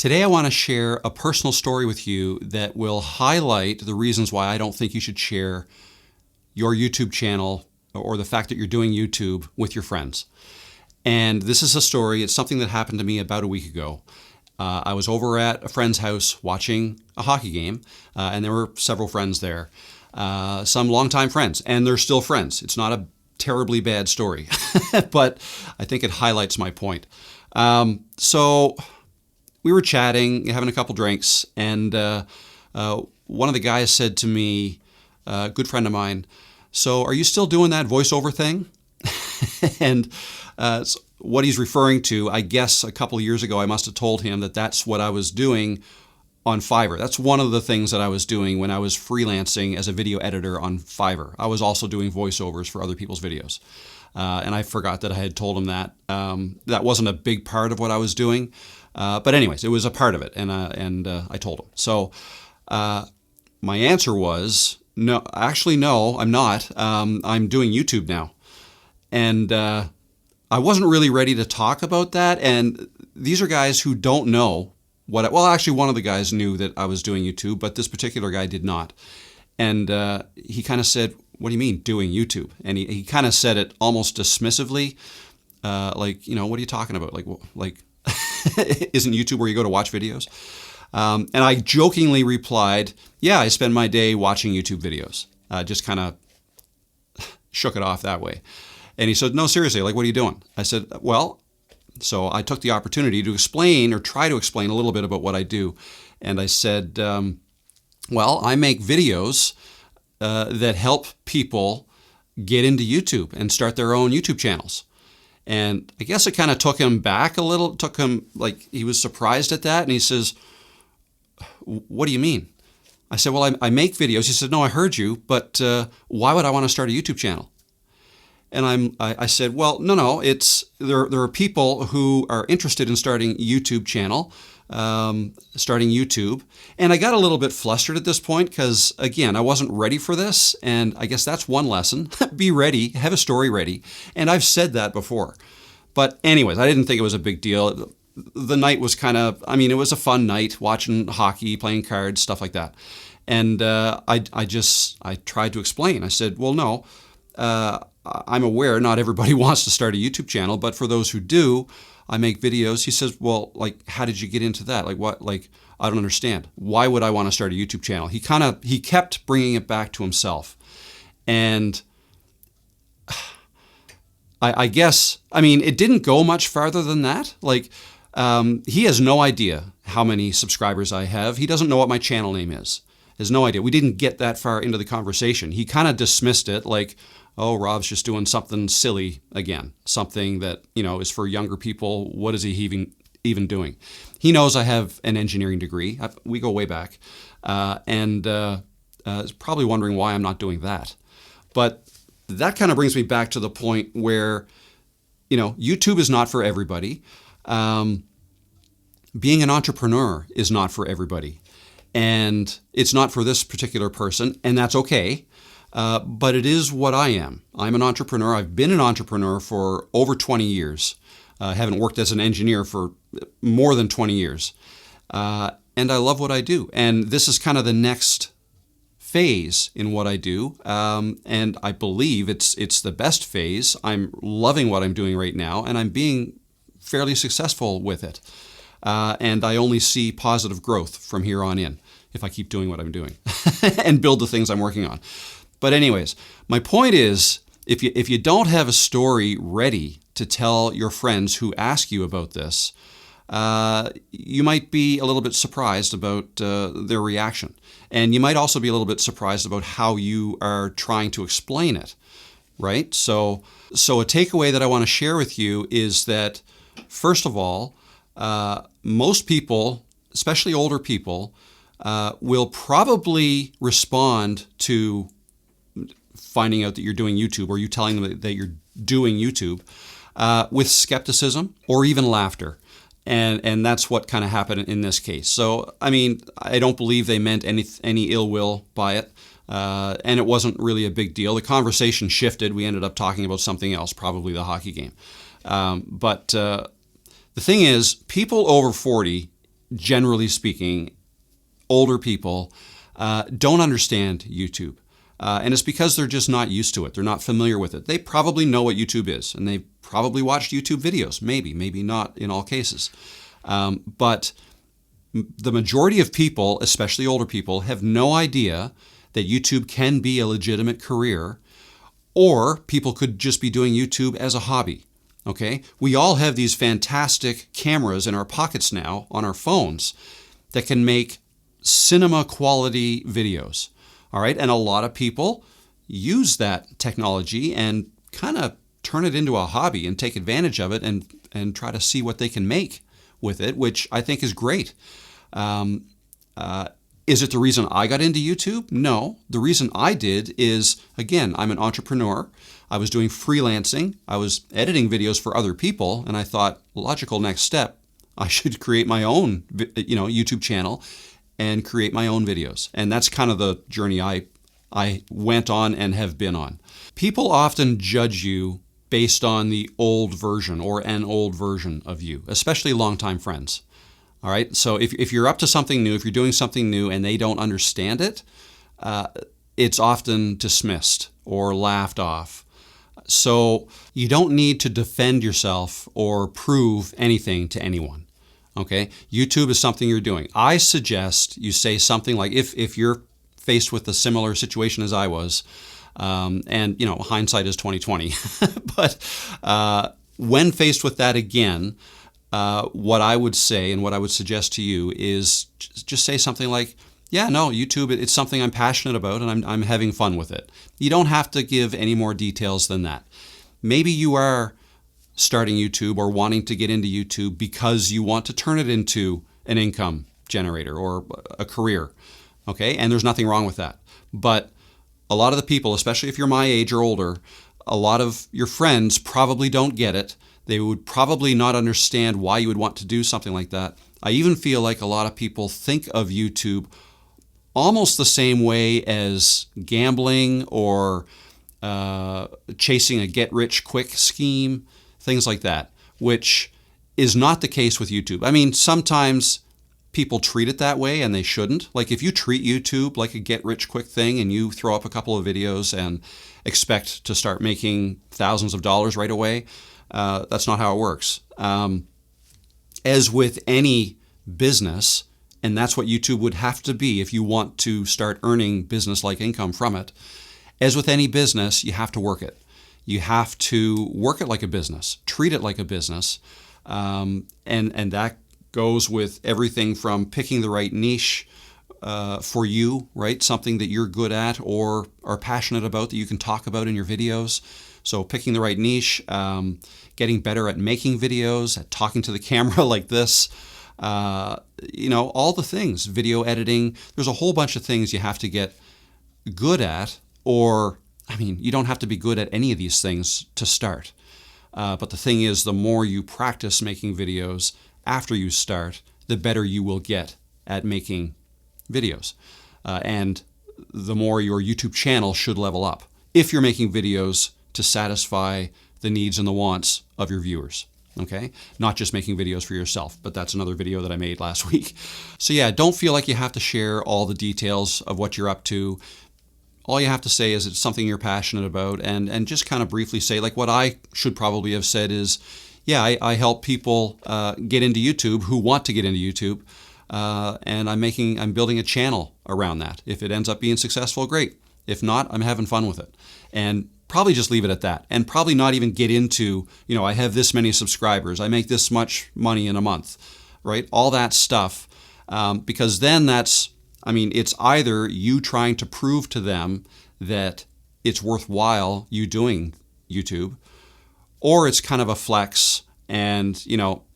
Today I want to share a personal story with you that will highlight the reasons why I don't think you should share your YouTube channel or the fact that you're doing YouTube with your friends. And this is a story, it's something that happened to me about a week ago. I was over at a friend's house watching a hockey game, and there were several friends there. Some longtime friends, and they're still friends. It's not a terribly bad story, but I think it highlights my point. So we were chatting, having a couple drinks, and one of the guys said to me, a good friend of mine, "So are you still doing that voiceover thing?" And what he's referring to, I guess a couple of years ago, I must have told him that that's what I was doing on Fiverr. That's one of the things that I was doing when I was freelancing as a video editor on Fiverr. I was also doing voiceovers for other people's videos. And I forgot that I had told him that. That wasn't a big part of what I was doing. But anyways, it was a part of it, and I told him. So my answer was, no, actually, no, I'm not. I'm doing YouTube now. And I wasn't really ready to talk about that. And these are guys who don't know well, actually, one of the guys knew that I was doing YouTube, but this particular guy did not. And he kind of said, "What do you mean doing YouTube?" And he kind of said it almost dismissively, like, what are you talking about? Like, isn't YouTube where you go to watch videos? And I jokingly replied, "Yeah, I spend my day watching YouTube videos." Just kind of shook it off that way. And he said, "No, seriously, like, what are you doing?" I said, "Well," so I took the opportunity to explain or try to explain a little bit about what I do. And I said, well, I make videos that help people get into YouTube and start their own YouTube channels. And I guess it kind of took him back a little, took him, like, he was surprised at that. And he says, "What do you mean?" I said, "Well, I make videos." He said, "No, I heard you, but why would I want to start a YouTube channel?" And I said, "Well, no, there are people who are interested in starting YouTube channel, starting YouTube." And I got a little bit flustered at this point because, again, I wasn't ready for this. And I guess that's one lesson. Be ready, have a story ready. And I've said that before. But anyways, I didn't think it was a big deal. The night was it was a fun night, watching hockey, playing cards, stuff like that. And I tried to explain. I said, "Well, no, I'm aware not everybody wants to start a YouTube channel, but for those who do, I make videos." He says, "Well, like, how did you get into that? Like, what? Like, I don't understand. Why would I want to start a YouTube channel?" He kept bringing it back to himself. And I guess, it didn't go much farther than that. Like, he has no idea how many subscribers I have. He doesn't know what my channel name is. He has no idea. We didn't get that far into the conversation. He kind of dismissed it like, "Oh, Rob's just doing something silly again, something that, is for younger people. What is he even doing?" He knows I have an engineering degree. We go way back. And is probably wondering why I'm not doing that. But that kind of brings me back to the point where, YouTube is not for everybody. Being an entrepreneur is not for everybody. And it's not for this particular person, and that's okay. But it is what I am. I'm an entrepreneur. I've been an entrepreneur for over 20 years. I haven't worked as an engineer for more than 20 years. And I love what I do. And this is kind of the next phase in what I do. And I believe it's the best phase. I'm loving what I'm doing right now, and I'm being fairly successful with it. And I only see positive growth from here on in if I keep doing what I'm doing and build the things I'm working on. But anyways, my point is, if you don't have a story ready to tell your friends who ask you about this, you might be a little bit surprised about their reaction. And you might also be a little bit surprised about how you are trying to explain it, right? So a takeaway that I want to share with you is that, first of all, most people, especially older people, will probably respond to finding out that you're doing YouTube, or you telling them that you're doing YouTube, with skepticism or even laughter. And that's what kind of happened in this case. So, I don't believe they meant any ill will by it. And it wasn't really a big deal. The conversation shifted. We ended up talking about something else, probably the hockey game. But the thing is, people over 40 generally speaking, older people don't understand YouTube. And it's because they're just not used to it. They're not familiar with it. They probably know what YouTube is, and they've probably watched YouTube videos. Maybe not in all cases. But the majority of people, especially older people, have no idea that YouTube can be a legitimate career, or people could just be doing YouTube as a hobby. Okay? We all have these fantastic cameras in our pockets now on our phones that can make cinema quality videos. All right? And a lot of people use that technology and kind of turn it into a hobby and take advantage of it and try to see what they can make with it, which I think is great. Is it the reason I got into YouTube? No. The reason I did is, again, I'm an entrepreneur. I was doing freelancing. I was editing videos for other people, and I thought, logical next step, I should create my own, YouTube channel and create my own videos. And that's kind of the journey I went on and have been on. People often judge you based on the old version or an old version of you, especially longtime friends. All right. So if you're up to something new, if you're doing something new and they don't understand it, it's often dismissed or laughed off. So you don't need to defend yourself or prove anything to anyone. Okay. YouTube is something you're doing. I suggest you say something like, if you're faced with a similar situation as I was, and hindsight is 2020, but when faced with that again, what I would say and what I would suggest to you is just say something like, yeah, no, YouTube, it's something I'm passionate about and I'm having fun with it. You don't have to give any more details than that. Maybe you are starting YouTube or wanting to get into YouTube because you want to turn it into an income generator or a career, okay? And there's nothing wrong with that. But a lot of the people, especially if you're my age or older, a lot of your friends probably don't get it. They would probably not understand why you would want to do something like that. I even feel like a lot of people think of YouTube almost the same way as gambling or chasing a get-rich-quick scheme, things like that, which is not the case with YouTube. I mean, sometimes people treat it that way and they shouldn't. Like if you treat YouTube like a get-rich-quick thing and you throw up a couple of videos and expect to start making thousands of dollars right away, that's not how it works. As with any business, and that's what YouTube would have to be if you want to start earning business-like income from it. As with any business, you have to work it. You have to work it like a business, treat it like a business, and that goes with everything from picking the right niche for you, right? Something that you're good at or are passionate about that you can talk about in your videos. So picking the right niche, getting better at making videos, at talking to the camera like this, all the things, video editing. There's a whole bunch of things you have to get good at, you don't have to be good at any of these things to start. But the thing is, the more you practice making videos after you start, the better you will get at making videos. And the more your YouTube channel should level up if you're making videos to satisfy the needs and the wants of your viewers. Okay? Not just making videos for yourself, but that's another video that I made last week. So yeah, don't feel like you have to share all the details of what you're up to. All you have to say is it's something you're passionate about, and just kind of briefly say, like what I should probably have said is, yeah, I help people get into YouTube who want to get into YouTube, and I'm building a channel around that. If it ends up being successful, great. If not, I'm having fun with it. And probably just leave it at that, and probably not even get into, I have this many subscribers, I make this much money in a month, right? All that stuff, because then it's either you trying to prove to them that it's worthwhile you doing YouTube, or it's kind of a flex and,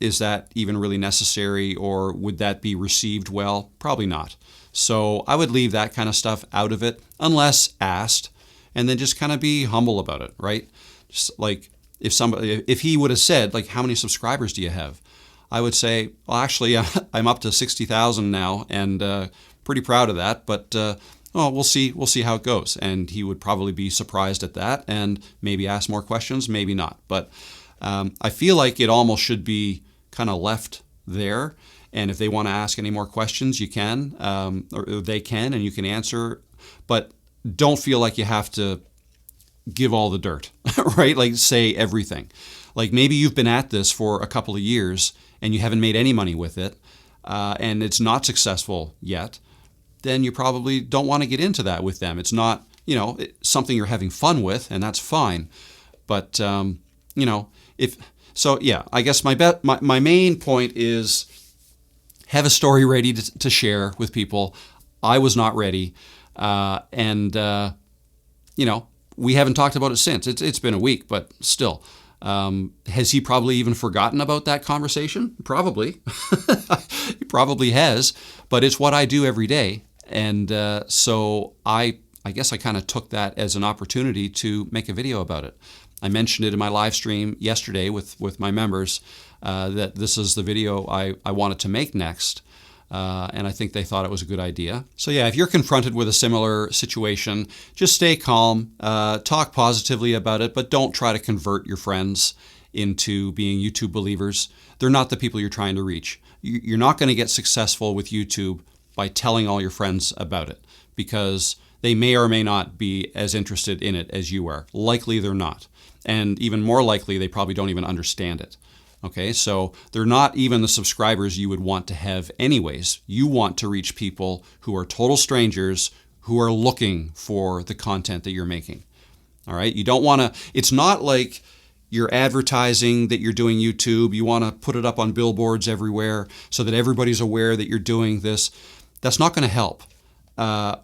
is that even really necessary, or would that be received well? Probably not. So I would leave that kind of stuff out of it unless asked, and then just kind of be humble about it, right? Just like if he would have said, like, how many subscribers do you have? I would say, well, actually, I'm up to 60,000 now, and pretty proud of that, but we'll see how it goes. And he would probably be surprised at that and maybe ask more questions, maybe not. But I feel like it almost should be kind of left there. And if they want to ask any more questions, you can, or they can, and you can answer. But don't feel like you have to give all the dirt, right? Like say everything. Like maybe you've been at this for a couple of years and you haven't made any money with it, and it's not successful yet. Then you probably don't want to get into that with them. It's not, something you're having fun with, and that's fine. But I guess my main point is have a story ready to share with people. I was not ready, and we haven't talked about it since. It's been a week, but still. Has he probably even forgotten about that conversation? Probably. He probably has, but it's what I do every day. And so I guess I kind of took that as an opportunity to make a video about it. I mentioned it in my live stream yesterday with my members that this is the video I wanted to make next. And I think they thought it was a good idea. So yeah, if you're confronted with a similar situation, just stay calm, talk positively about it, but don't try to convert your friends into being YouTube believers. They're not the people you're trying to reach. You're not going to get successful with YouTube by telling all your friends about it, because they may or may not be as interested in it as you are. Likely they're not. And even more likely, they probably don't even understand it. Okay, so they're not even the subscribers you would want to have anyways. You want to reach people who are total strangers who are looking for the content that you're making. All right, you don't want to, it's not like you're advertising that you're doing YouTube. You want to put it up on billboards everywhere so that everybody's aware that you're doing this. That's not going to help.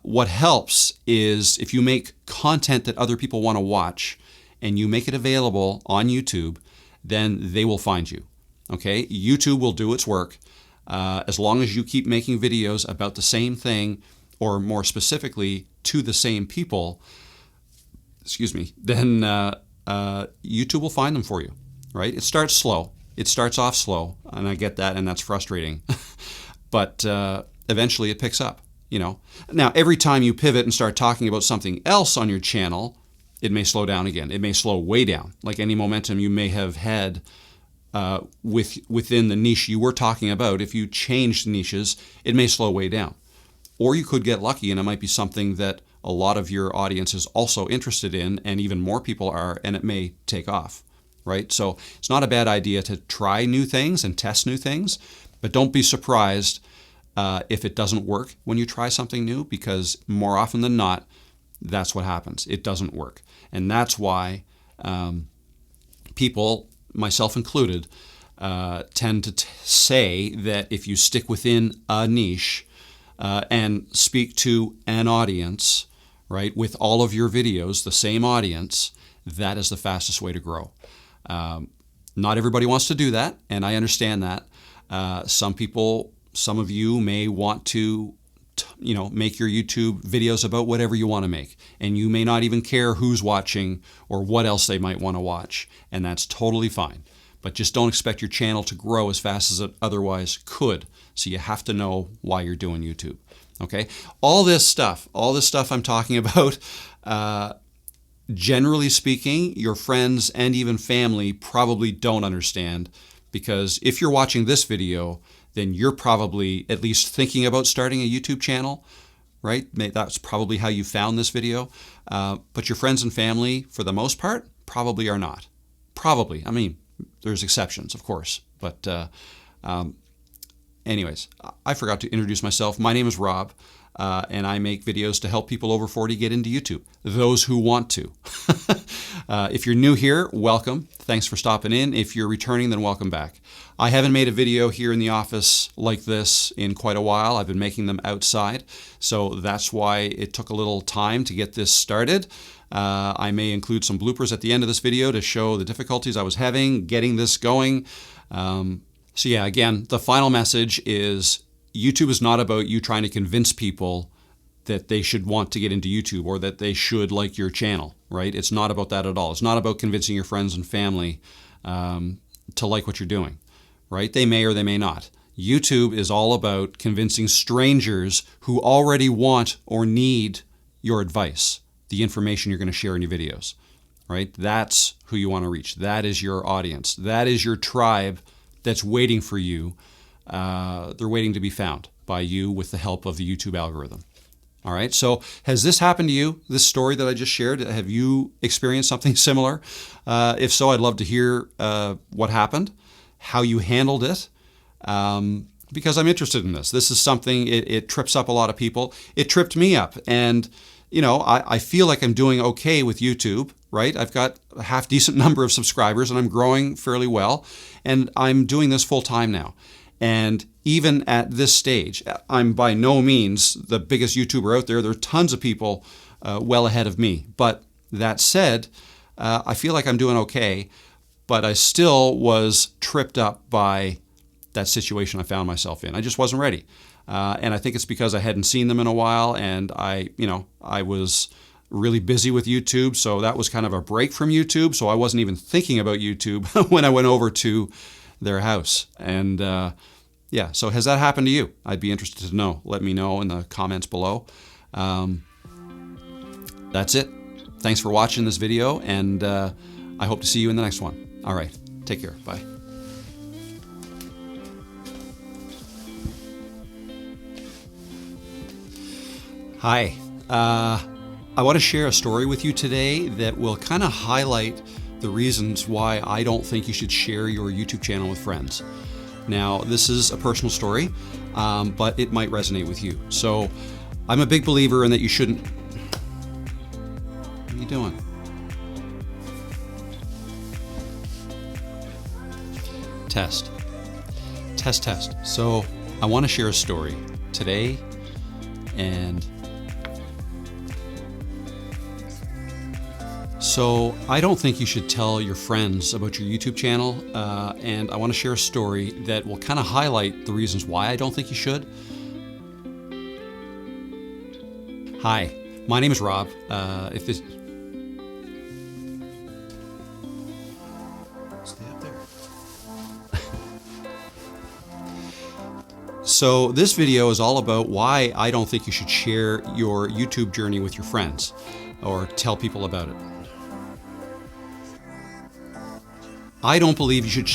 What helps is if you make content that other people want to watch and you make it available on YouTube, then they will find you. Okay? YouTube will do its work. As long as you keep making videos about the same thing, or more specifically, to the same people, then YouTube will find them for you, right? It starts slow. It starts off slow, and I get that, and that's frustrating. But eventually it picks up, Now, every time you pivot and start talking about something else on your channel, it may slow down again. It may slow way down. Like any momentum you may have had within the niche you were talking about, if you changed niches, it may slow way down. Or you could get lucky and it might be something that a lot of your audience is also interested in, and even more people are, and it may take off, right? So it's not a bad idea to try new things and test new things, but don't be surprised if it doesn't work when you try something new, because more often than not, that's what happens. It doesn't work. And that's why people, myself included, tend to say that if you stick within a niche and speak to an audience, right, with all of your videos, the same audience, that is the fastest way to grow. Not everybody wants to do that, and I understand that. Some of you may want to make your YouTube videos about whatever you want to make. And you may not even care who's watching or what else they might want to watch. And that's totally fine. But just don't expect your channel to grow as fast as it otherwise could. So you have to know why you're doing YouTube. Okay? All this stuff I'm talking about, generally speaking, your friends and even family probably don't understand. Because if you're watching this video, then you're probably at least thinking about starting a YouTube channel, right? That's probably how you found this video. But your friends and family, for the most part, probably are not. Probably. I mean, there's exceptions, of course. But anyways, I forgot to introduce myself. My name is Rob, and I make videos to help people over 40 get into YouTube, those who want to. If you're new here, welcome. Thanks for stopping in. If you're returning, then welcome back. I haven't made a video here in the office like this in quite a while. I've been making them outside, so that's why it took a little time to get this started. I may include some bloopers at the end of this video to show the difficulties I was having getting this going. So yeah, again, the final message is YouTube is not about you trying to convince people that they should want to get into YouTube or that they should like your channel, right? It's not about that at all. It's not about convincing your friends and family to like what you're doing, right? They may or they may not. YouTube is all about convincing strangers who already want or need your advice, the information you're going to share in your videos, right? That's who you want to reach. That is your audience. That is your tribe that's waiting for you they're waiting to be found by you with the help of the YouTube algorithm. All right, so has this happened to you, this story that I just shared? Have you experienced something similar? If so, I'd love to hear what happened, how you handled it, because I'm interested in this. This is something, it trips up a lot of people. It tripped me up, and you know, I feel like I'm doing okay with YouTube, right? I've got a half-decent number of subscribers, and I'm growing fairly well, and I'm doing this full-time now. And even at this stage, I'm by no means the biggest YouTuber out there. There are tons of people well ahead of me. But that said, I feel like I'm doing okay, but I still was tripped up by that situation I found myself in. I just wasn't ready. And I think it's because I hadn't seen them in a while, and I was really busy with YouTube. So that was kind of a break from YouTube. So I wasn't even thinking about YouTube when I went over to their house. And yeah, so has that happened to you? I'd be interested to know. Let me know in the comments below. That's it. Thanks for watching this video, and I hope to see you in the next one. All right, take care. Bye. Hi. I want to share a story with you today that will kind of highlight the reasons why I don't think you should share your YouTube channel with friends. Now, this is a personal story, but it might resonate with you. So I'm a big believer in that you shouldn't... What are you doing? Test. Test, test. So I want to share a story today, and so I don't think you should tell your friends about your YouTube channel, and I want to share a story that will kind of highlight the reasons why I don't think you should. Hi, my name is Rob. Stay up there. So this video is all about why I don't think you should share your YouTube journey with your friends or tell people about it. I don't believe you should...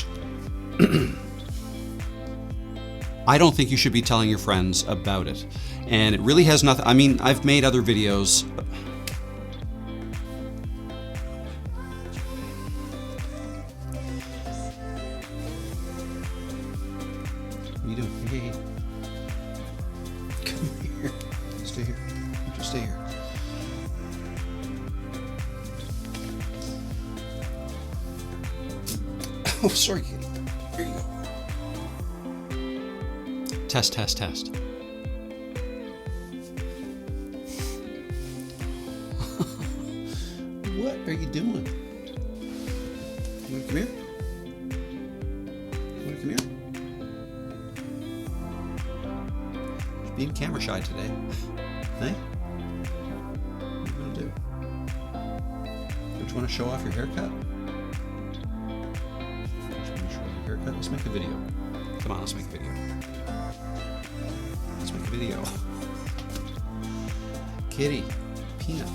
I don't think you should be telling your friends about it. And it really has nothing... I mean, I've made other videos... What are you doing? Hey. Come here. Stay here. Just stay here. Oh, sorry, kitty. Here you go. Test, test, test. What are you doing? You want to come here? You want to come here? You're being camera shy today. Hey? What are you going to do? Don't you want to show off your haircut? Haircut. Let's make a video. Come on, let's make a video. Let's make a video. Kitty, Peanut.